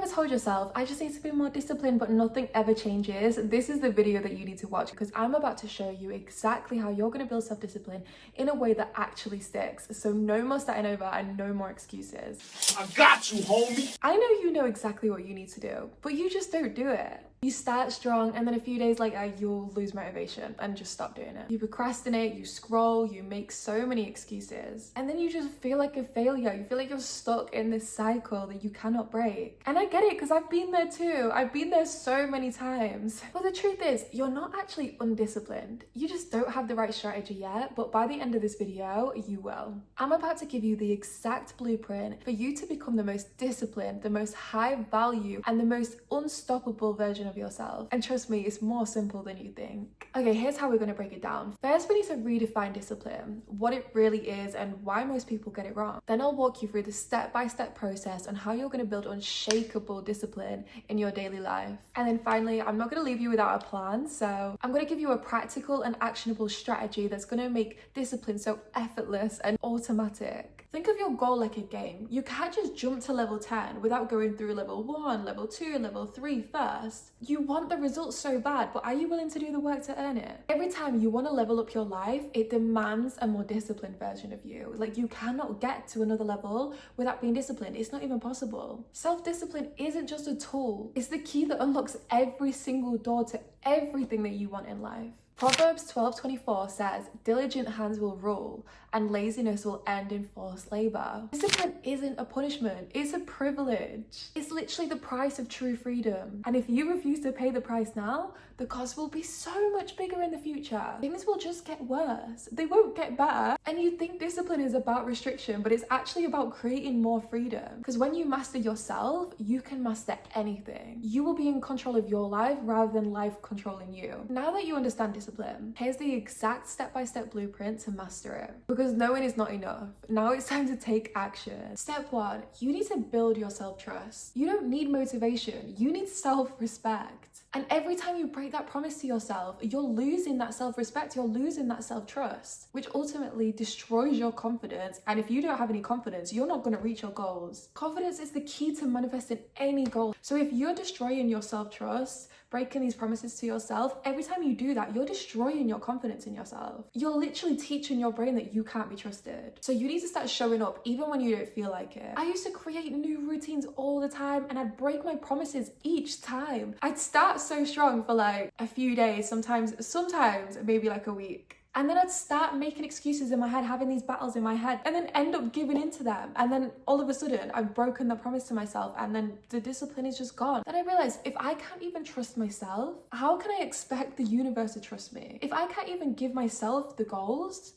always told yourself, I just need to be more disciplined, but nothing ever changes, this is the video that you need to watch, because I'm about to show you exactly how you're going to build self-discipline in a way that actually sticks. So no more starting over and no more excuses. I got you, homie. I know you know exactly what you need to do, but you just don't do it. You start strong and then a few days later you'll lose motivation and just stop doing it. You procrastinate, you scroll, you make so many excuses, and then you just feel like a failure. You feel like you're stuck in this cycle that you cannot break. And I get it, because I've been there too. I've been there so many times. But the truth is, you're not actually undisciplined. You just don't have the right strategy yet, but by the end of this video, you will. I'm about to give you the exact blueprint for you to become the most disciplined, the most high value, and the most unstoppable version of yourself. And trust me, it's more simple than you think. Okay, here's how we're going to break it down. First, we need to redefine discipline, what it really is and why most people get it wrong. Then I'll walk you through the step-by-step process on how you're going to build unshakable discipline in your daily life. And then finally, I'm not going to leave you without a plan, so I'm going to give you a practical and actionable strategy that's going to make discipline so effortless and automatic. Think of your goal like a game. You can't just jump to level 10 without going through level 1, level 2, level 3 first. You want the results so bad, but are you willing to do the work to earn it? Every time you want to level up your life, it demands a more disciplined version of you. Like, you cannot get to another level without being disciplined. It's not even possible. Self-discipline isn't just a tool. It's the key that unlocks every single door to everything that you want in life. Proverbs 12:24 says, diligent hands will rule and laziness will end in forced labor. Discipline isn't a punishment, it's a privilege. It's literally the price of true freedom. And if you refuse to pay the price now, the cost will be so much bigger in the future. Things will just get worse. They won't get better. And you think discipline is about restriction, but it's actually about creating more freedom. Because when you master yourself, you can master anything. You will be in control of your life rather than life controlling you. Now that you understand discipline, here's the exact step-by-step blueprint to master it. Because knowing is not enough. Now it's time to take action. Step 1, you need to build your self-trust. You don't need motivation, you need self-respect. And every time you break that promise to yourself, you're losing that self-respect, you're losing that self-trust, which ultimately destroys your confidence. And if you don't have any confidence, you're not going to reach your goals. Confidence is the key to manifesting any goal. So if you're destroying your self-trust, breaking these promises to yourself, every time you do that, you're destroying your confidence in yourself. You're literally teaching your brain that you can't be trusted. So you need to start showing up even when you don't feel like it. I used to create new routines all the time and I'd break my promises each time. I'd start so strong for like a few days, sometimes maybe like a week. And then I'd start making excuses in my head, having these battles in my head, and then end up giving into them. And then all of a sudden, I've broken the promise to myself, and then the discipline is just gone. Then I realized, if I can't even trust myself, how can I expect the universe to trust me? If I can't even give myself the goals,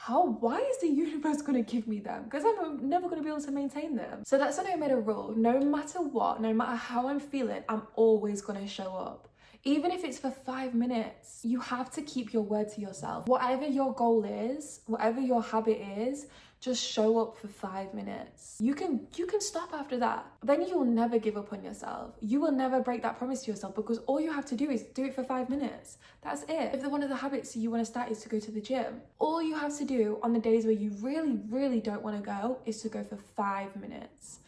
why is the universe going to give me them? Because I'm never going to be able to maintain them. So that's when I made a rule. No matter what, no matter how I'm feeling, I'm always going to show up. Even if it's for 5 minutes, you have to keep your word to yourself. Whatever your goal is, whatever your habit is, just show up for 5 minutes. You can stop after that. Then you will never give up on yourself. You will never break that promise to yourself, because all you have to do is do it for 5 minutes. That's it. If one of the habits you want to start is to go to the gym, all you have to do on the days where you really, really don't want to go is to go for 5 minutes.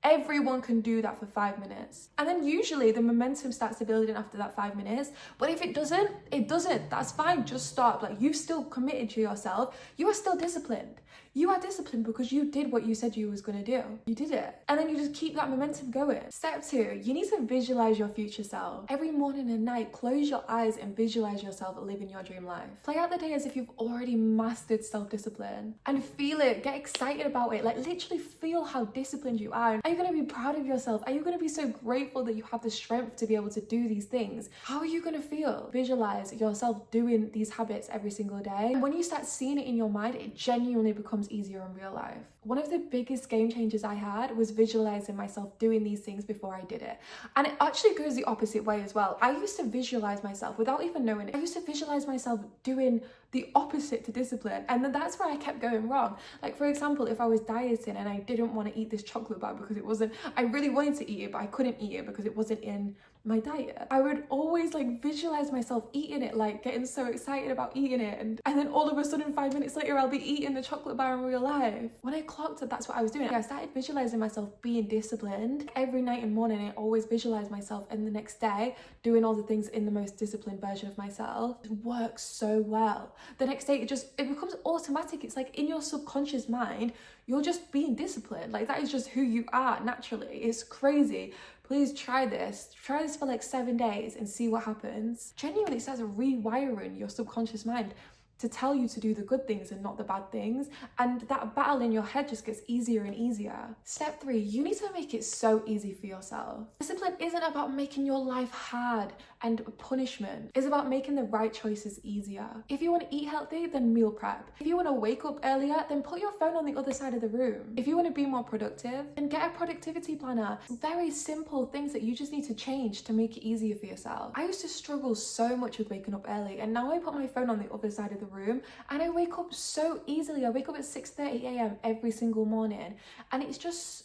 Everyone can do that for 5 minutes. And then usually the momentum starts to build in after that 5 minutes. But if it doesn't, it doesn't. That's fine. Just stop. Like, you've still committed to yourself. You are still disciplined. You are disciplined because you did what you said you was going to do. You did it. And then you just keep that momentum going. Step 2, you need to visualize your future self. Every morning and night, close your eyes and visualize yourself living your dream life. Play out the day as if you've already mastered self-discipline and feel it. Get excited about it. Like, literally feel how disciplined you are. Are you going to be proud of yourself? Are you going to be so grateful that you have the strength to be able to do these things? How are you going to feel? Visualize yourself doing these habits every single day. And when you start seeing it in your mind, it genuinely becomes easier in real life. One of the biggest game changers I had was visualizing myself doing these things before I did it. And it actually goes the opposite way as well. I used to visualize myself without even knowing it. I used to visualize myself doing the opposite to discipline, and then that's where I kept going wrong. Like, for example, if I was dieting and I didn't want to eat this chocolate bar because I really wanted to eat it, but I couldn't eat it because it wasn't in my diet. I would always like visualize myself eating it, like getting so excited about eating it, and then all of a sudden 5 minutes later I'll be eating the chocolate bar in real life. When I clocked it, that's what I was doing. I started visualizing myself being disciplined. Every night and morning I always visualize myself, and the next day doing all the things in the most disciplined version of myself. It works so well. The next day it becomes automatic. It's like in your subconscious mind, you're just being disciplined. Like that is just who you are naturally. It's crazy. Please try this. Try this for like 7 days and see what happens. Genuinely, it starts rewiring your subconscious mind to tell you to do the good things and not the bad things. And that battle in your head just gets easier and easier. Step 3, you need to make it so easy for yourself. Discipline isn't about making your life hard and punishment. It's about making the right choices easier. If you want to eat healthy, then meal prep. If you want to wake up earlier, then put your phone on the other side of the room. If you want to be more productive, then get a productivity planner. Very simple things that you just need to change to make it easier for yourself. I used to struggle so much with waking up early, and now I put my phone on the other side of the room and I wake up so easily. I wake up at 6:30 a.m. every single morning, and it just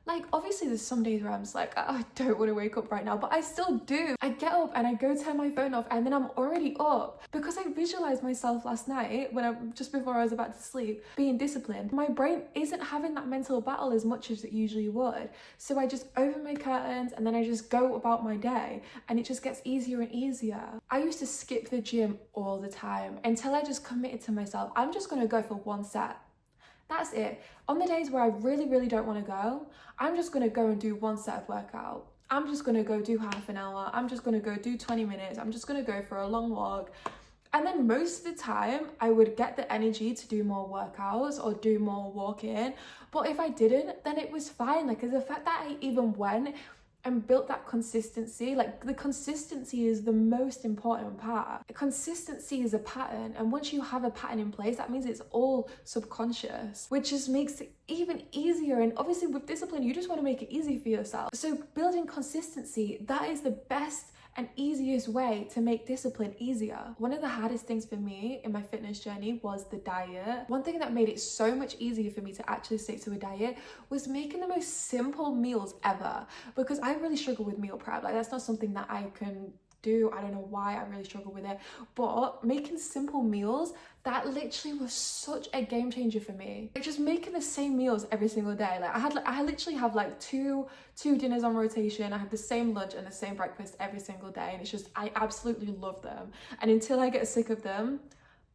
like, obviously there's some days where I'm just like, oh, I don't want to wake up right now, but I still do. I get up and I go turn my phone off, and then I'm already up because I visualized myself last night just before I was about to sleep being disciplined. My brain isn't having that mental battle as much as it usually would. So I just open my curtains and then I just go about my day, and it just gets easier and easier. I used to skip the gym all the time until I just committed to myself, I'm just going to go for 1 set. That's it. On the days where I really, really don't want to go, I'm just going to go and do 1 set of workout. I'm just going to go do half an hour. I'm just going to go do 20 minutes. I'm just going to go for a long walk. And then most of the time, I would get the energy to do more workouts or do more walking. But if I didn't, then it was fine. Like, the fact that I even went and built that consistency, like the consistency is the most important part. Consistency is a pattern, and once you have a pattern in place, that means it's all subconscious, which just makes it even easier. And obviously with discipline, you just want to make it easy for yourself. So building consistency, that is the best and easiest way to make discipline easier. One of the hardest things for me in my fitness journey was the diet. One thing that made it so much easier for me to actually stick to a diet was making the most simple meals ever, because I really struggle with meal prep. Like, that's not something that I can do. I don't know why I really struggle with it, but making simple meals, that literally was such a game changer for me. Like, just making the same meals every single day. Like, I literally have like two dinners on rotation. I have the same lunch and the same breakfast every single day, and it's just, I absolutely love them. And until I get sick of them,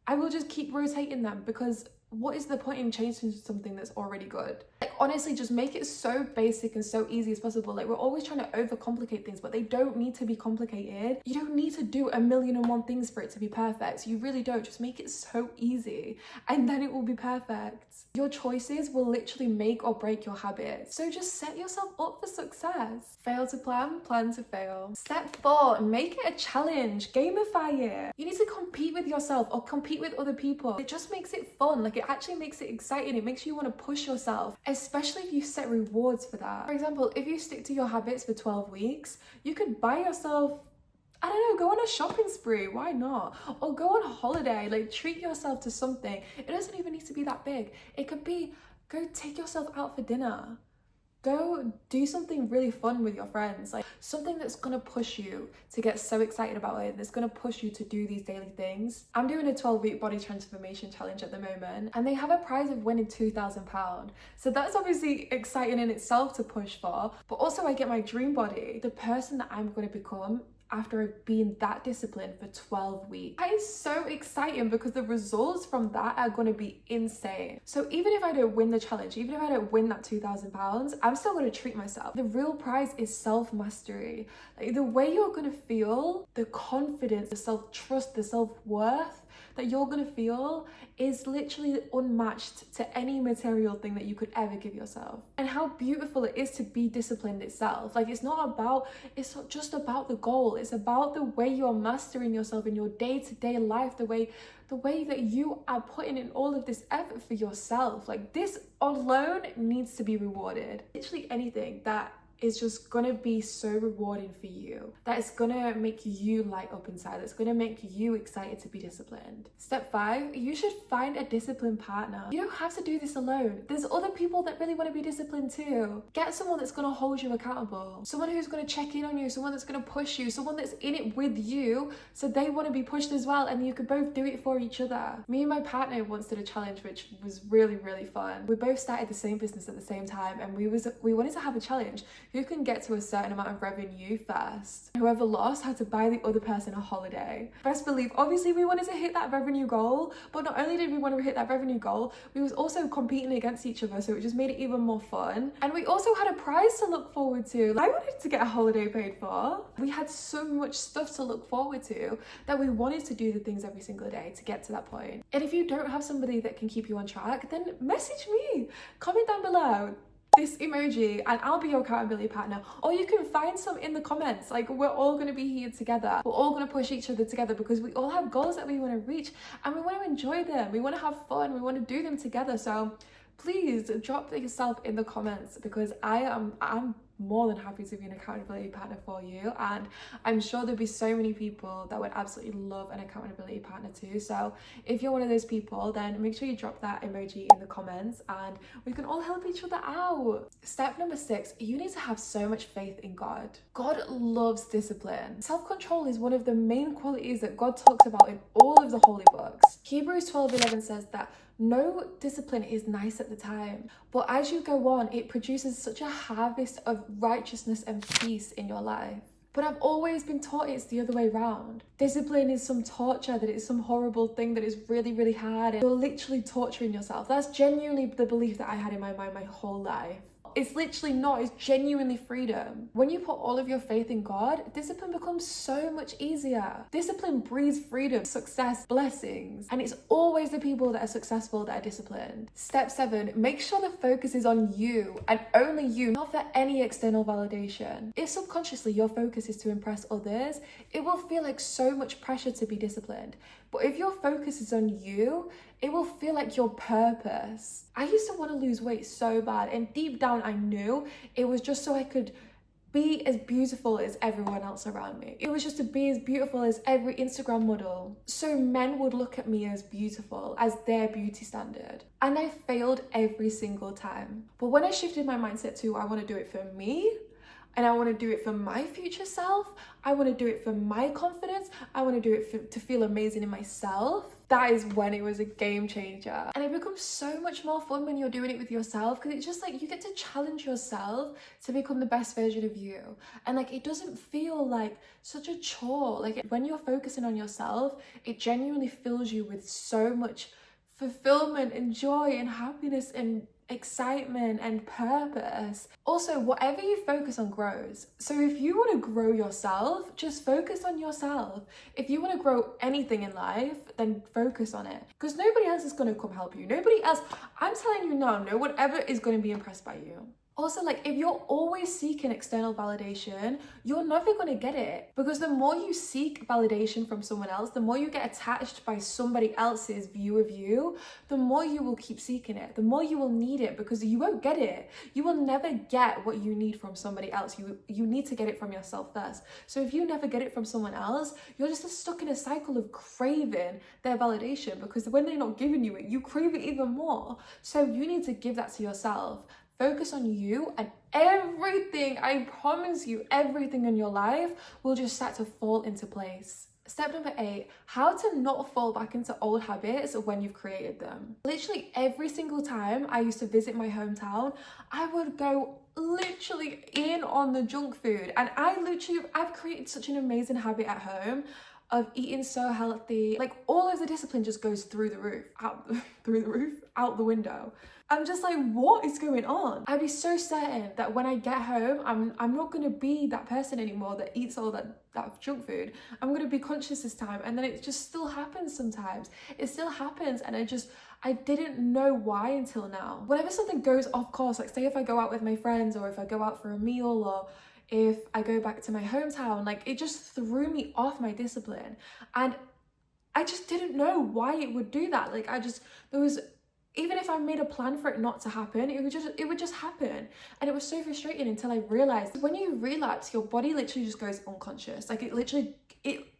I will just keep rotating them, because what is the point in changing something that's already good? Like, honestly, just make it so basic and so easy as possible. Like, we're always trying to overcomplicate things, but they don't need to be complicated. You don't need to do 1,000,001 things for it to be perfect. You really don't. Just make it so easy, and then it will be perfect. Your choices will literally make or break your habits. So just set yourself up for success. Fail to plan, plan to fail. Step 4, make it a challenge. Gamify it. You need to compete with yourself or compete with other people. It just makes it fun. Like, it actually makes it exciting. It makes you want to push yourself, especially if you set rewards for that. For example, if you stick to your habits for 12 weeks, you could buy yourself, I don't know, go on a shopping spree, why not? Or go on holiday, like treat yourself to something. It doesn't even need to be that big. It could be, go take yourself out for dinner. Go do something really fun with your friends, like something that's gonna push you to get so excited about it, that's gonna push you to do these daily things. I'm doing a 12-week body transformation challenge at the moment, and they have a prize of winning £2,000. So that's obviously exciting in itself to push for, but also I get my dream body, the person that I'm gonna become after being that disciplined for 12 weeks. That is so exciting, because the results from that are going to be insane. So even if I don't win the challenge, even if I don't win that £2,000, I'm still going to treat myself. The real prize is self-mastery. Like, the way you're going to feel, the confidence, the self-trust, the self-worth that you're going to feel is literally unmatched to any material thing that you could ever give yourself. And how beautiful it is to be disciplined itself. Like, it's not just about the goal. It's about the way you're mastering yourself in your day-to-day life, the way that you are putting in all of this effort for yourself. Like, this alone needs to be rewarded. Literally anything that is just gonna be so rewarding for you, that it's gonna make you light up inside, that's gonna make you excited to be disciplined. Step 5, you should find a disciplined partner. You don't have to do this alone. There's other people that really want to be disciplined too. Get someone that's gonna hold you accountable, someone who's gonna check in on you, someone that's gonna push you, someone that's in it with you so they want to be pushed as well, and you can both do it for each other. Me and my partner once did a challenge which was really fun. We both started the same business at the same time, and we wanted to have a challenge. Who can get to a certain amount of revenue first? Whoever lost had to buy the other person a holiday. Best believe, obviously we wanted to hit that revenue goal, but not only did we want to hit that revenue goal, we was also competing against each other, so it just made it even more fun. And we also had a prize to look forward to. I wanted to get a holiday paid for. We had so much stuff to look forward to that we wanted to do the things every single day to get to that point. And if you don't have somebody that can keep you on track, then message me, comment down below this emoji and I'll be your accountability partner, or you can find some in the comments. Like, we're all going to be here together, we're all going to push each other together, because we all have goals that we want to reach and we want to enjoy them, we want to have fun, we want to do them together. So please drop yourself in the comments, because I'm more than happy to be an accountability partner for you, and I'm sure there'll be so many people that would absolutely love an accountability partner too. So if you're one of those people, then make sure you drop that emoji in the comments and we can all help each other out. Step number 6, you need to have so much faith in God. God loves discipline. Self-control is one of the main qualities that God talks about in all of the holy books. Hebrews 12:11 says that no discipline is nice at the time, but as you go on, it produces such a harvest of righteousness and peace in your life. But I've always been taught it's the other way around. Discipline is some torture, that it's some horrible thing that is really hard, and you're literally torturing yourself. That's genuinely the belief that I had in my mind my whole life. It's literally not, it's genuinely freedom. When you put all of your faith in God, discipline becomes so much easier. Discipline breeds freedom, success, blessings, and it's always the people that are successful that are disciplined. Step 7, make sure the focus is on you and only you, not for any external validation. If subconsciously your focus is to impress others, it will feel like so much pressure to be disciplined. But if your focus is on you, it will feel like your purpose. I used to want to lose weight so bad, and deep down I knew it was just so I could be as beautiful as everyone else around me. It was just to be as beautiful as every Instagram model, so men would look at me as beautiful, as their beauty standard. And I failed every single time. But when I shifted my mindset to I want to do it for me, and I want to do it for my future self, I want to do it for my confidence, I want to do it to feel amazing in myself, that is when it was a game changer. And it becomes so much more fun when you're doing it with yourself, because it's just like you get to challenge yourself to become the best version of you. And like, it doesn't feel like such a chore. Like, when you're focusing on yourself, it genuinely fills you with so much fulfillment and joy and happiness and excitement and purpose. Also, whatever you focus on grows. So if you want to grow yourself, just focus on yourself. If you want to grow anything in life, then focus on it, because nobody else is going to come help you. Nobody else, I'm telling you now, no one ever is going to be impressed by you. Also, like, if you're always seeking external validation, you're never going to get it, because the more you seek validation from someone else, the more you get attached by somebody else's view of you, the more you will keep seeking it, the more you will need it, because you won't get it. You will never get what you need from somebody else. You need to get it from yourself first. So if you never get it from someone else, you're just stuck in a cycle of craving their validation, because when they're not giving you it, you crave it even more. So you need to give that to yourself. Focus on you, and everything, I promise you, everything in your life will just start to fall into place. Step number 8, how to not fall back into old habits when you've created them. Literally every single time I used to visit my hometown, I would go literally in on the junk food. And I've created such an amazing habit at home of eating so healthy. Like, all of the discipline just goes through the roof, out the window. I'm just like, what is going on? I'd be so certain that when I get home, I'm not gonna be that person anymore that eats all that junk food. I'm gonna be conscious this time. And then it just still happens sometimes. It still happens, and I didn't know why until now. Whenever something goes off course, like say if I go out with my friends, or if I go out for a meal, or if I go back to my hometown, like, it just threw me off my discipline. And I just didn't know why it would do that. Like, Even if I made a plan for it not to happen, it would just happen. And it was so frustrating until I realized when you relapse, your body literally just goes unconscious. Like it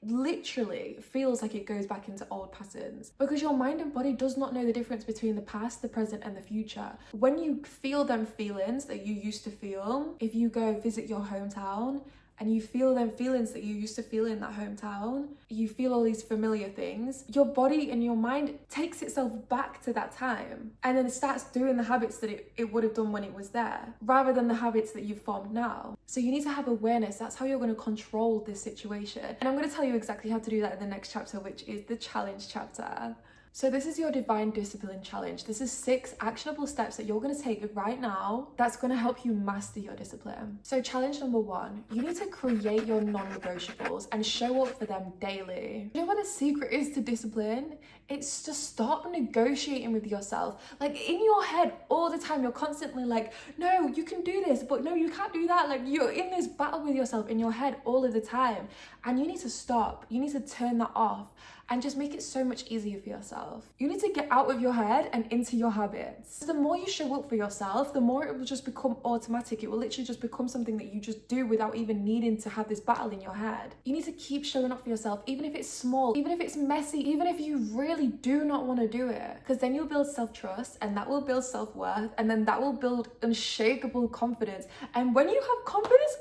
literally feels like it goes back into old patterns because your mind and body does not know the difference between the past, the present, and the future. When you feel them feelings that you used to feel, if you go visit your hometown and you feel them feelings that you used to feel in that hometown, you feel all these familiar things, your body and your mind takes itself back to that time and then it starts doing the habits that it would have done when it was there, rather than the habits that you've formed now. So you need to have awareness. That's how you're going to control this situation. And I'm going to tell you exactly how to do that in the next chapter, which is the challenge chapter. So this is your divine discipline challenge. This is 6 actionable steps that you're going to take right now that's going to help you master your discipline. So challenge number 1, you need to create your non-negotiables and show up for them daily. You know what the secret is to discipline? It's to stop negotiating with yourself. Like in your head all the time, you're constantly like, no, you can do this, but no, you can't do that. Like you're in this battle with yourself in your head all of the time. And you need to stop. You need to turn that off and just make it so much easier for yourself. You need to get out of your head and into your habits. The more you show up for yourself, the more it will just become automatic. It will literally just become something that you just do without even needing to have this battle in your head. You need to keep showing up for yourself, even if it's small, even if it's messy, even if you really do not want to do it. Because then you'll build self-trust, and that will build self-worth, and then that will build unshakable confidence. And when you have confidence,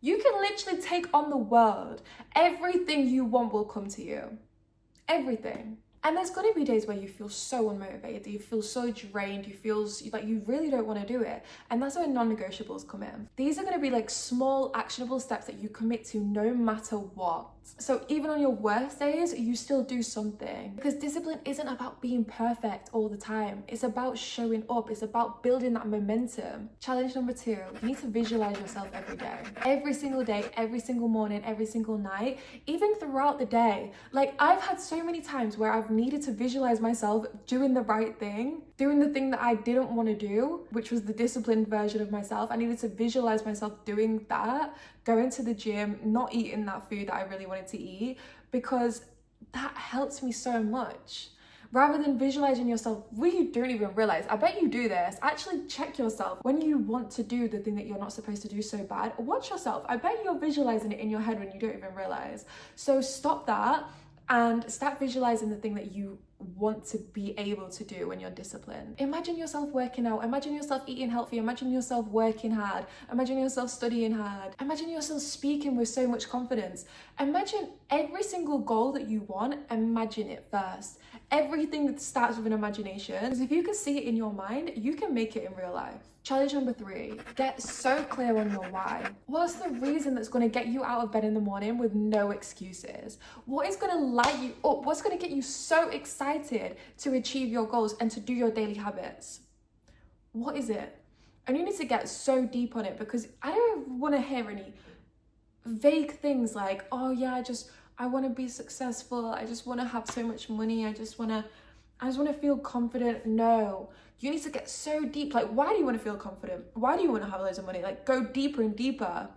you can literally take on the world. Everything you want will come to you. Everything. And there's going to be days where you feel so unmotivated, you feel so drained, you feel like you really don't want to do it. And that's where non-negotiables come in. These are going to be like small actionable steps that you commit to no matter what. So even on your worst days, you still do something. Because discipline isn't about being perfect all the time. It's about showing up. It's about building that momentum. Challenge number 2, you need to visualize yourself every day. Every single day, every single morning, every single night, even throughout the day. Like I've had so many times where I've needed to visualize myself doing the right thing, doing the thing that I didn't want to do, which was the disciplined version of myself. I needed to visualize myself doing that, going to the gym, not eating that food that I really wanted to eat, because that helps me so much. Rather than visualizing yourself where you don't even realize. I bet you do this. Actually check yourself when you want to do the thing that you're not supposed to do so bad. Watch yourself. I bet you're visualizing it in your head when you don't even realize. So stop that and start visualizing the thing that you want to be able to do when you're disciplined. Imagine yourself working out. Imagine yourself eating healthy. Imagine yourself working hard. Imagine yourself studying hard. Imagine yourself speaking with so much confidence. Imagine every single goal that you want. Imagine it first. Everything that starts with an imagination, because if you can see it in your mind, you can make it in real life. Challenge number 3, get so clear on your why. What's the reason that's going to get you out of bed in the morning with no excuses? What is going to light you up? What's going to get you so excited to achieve your goals and to do your daily habits? What is it? And you need to get so deep on it, because I don't want to hear any vague things like, oh yeah, I want to be successful. I just want to have so much money. I just want to feel confident. No, you need to get so deep. Like, why do you want to feel confident? Why do you want to have loads of money? Like, go deeper and deeper.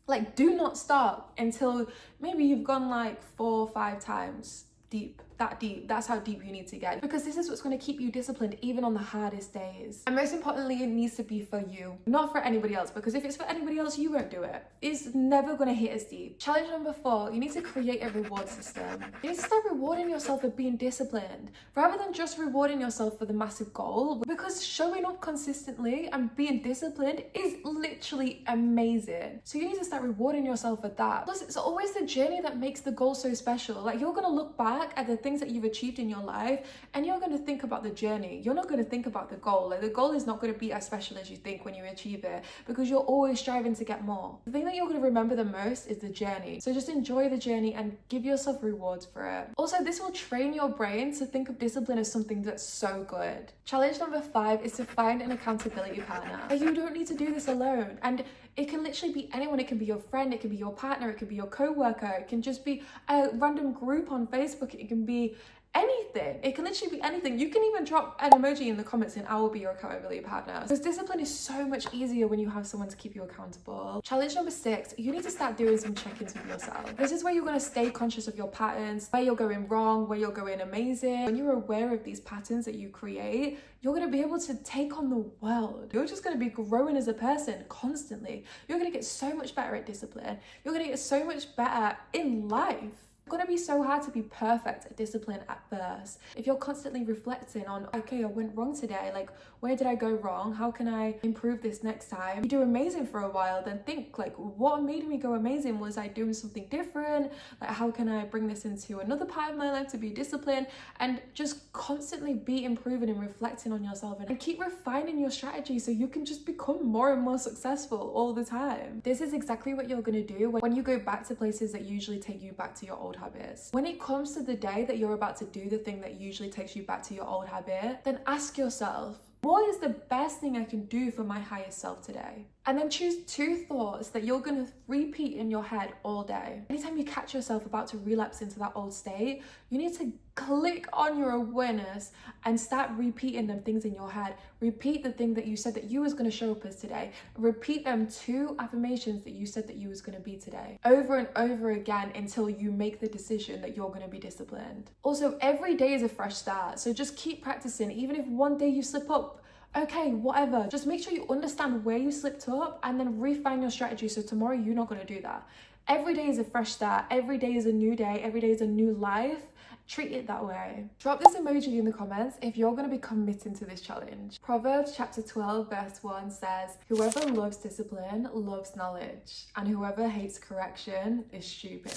Like, do not stop until maybe you've gone like 4 or 5 times deep. That deep. That's how deep you need to get, because this is what's going to keep you disciplined even on the hardest days. And most importantly, it needs to be for you, not for anybody else, because if it's for anybody else, you won't do it. It's never going to hit as deep. Challenge number 4, you need to create a reward system. You need to start rewarding yourself for being disciplined rather than just rewarding yourself for the massive goal, because showing up consistently and being disciplined is literally amazing. So you need to start rewarding yourself for that. Plus, it's always the journey that makes the goal so special. Like, you're going to look back at the things that you've achieved in your life and you're going to think about the journey. You're not going to think about the goal. Like, the goal is not going to be as special as you think when you achieve it, because you're always striving to get more. The thing that you're going to remember the most is the journey. So just enjoy the journey and give yourself rewards for it. Also, this will train your brain to think of discipline as something that's so good. Challenge number 5 is to find an accountability partner. Like, you don't need to do this alone. And it can literally be anyone. It can be your friend, it can be your partner, it can be your co-worker, it can just be a random group on Facebook, it can be anything. It can literally be anything. You can even drop an emoji in the comments and I will be your accountability partner. Because discipline is so much easier when you have someone to keep you accountable. Challenge number 6, you need to start doing some check-ins with yourself. This is where you're going to stay conscious of your patterns, where you're going wrong, where you're going amazing. When you're aware of these patterns that you create, you're going to be able to take on the world. You're just going to be growing as a person constantly. You're going to get so much better at discipline. You're going to get so much better in life. It's gonna be so hard to be perfect at discipline at first. If you're constantly reflecting on, okay, I went wrong today, like where did I go wrong? How can I improve this next time? You do amazing for a while, then think like, what made me go amazing? Was I doing something different? Like, how can I bring this into another part of my life to be disciplined? And just constantly be improving and reflecting on yourself and keep refining your strategy so you can just become more and more successful all the time. This is exactly what you're gonna do when you go back to places that usually take you back to your old habits. When it comes to the day that you're about to do the thing that usually takes you back to your old habit, then ask yourself, what is the best thing I can do for my highest self today? And then choose 2 thoughts that you're going to repeat in your head all day. Anytime you catch yourself about to relapse into that old state, you need to click on your awareness and start repeating them things in your head. Repeat the thing that you said that you was going to show up as today. Repeat them 2 affirmations that you said that you was going to be today. Over and over again until you make the decision that you're going to be disciplined. Also, every day is a fresh start. So just keep practicing. Even if one day you slip up, okay, whatever. Just make sure you understand where you slipped up and then refine your strategy so tomorrow you're not going to do that. Every day is a fresh start. Every day is a new day. Every day is a new life. Treat it that way. Drop this emoji in the comments if you're going to be committing to this challenge. Proverbs chapter 12 verse 1 says, whoever loves discipline loves knowledge, and whoever hates correction is stupid.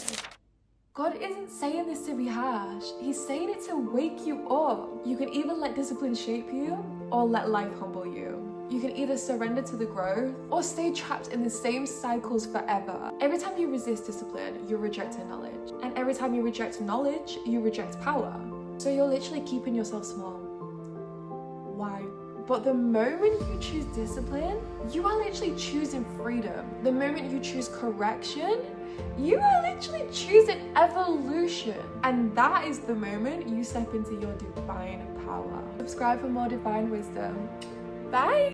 God isn't saying this to be harsh. He's saying it to wake you up. You can either let discipline shape you or let life humble you. You can either surrender to the growth or stay trapped in the same cycles forever. Every time you resist discipline, you're rejecting knowledge. And every time you reject knowledge, you reject power. So you're literally keeping yourself small. Why? But the moment you choose discipline, you are literally choosing freedom. The moment you choose correction, you are literally choosing evolution. And that is the moment you step into your divine power. Subscribe for more divine wisdom. Bye.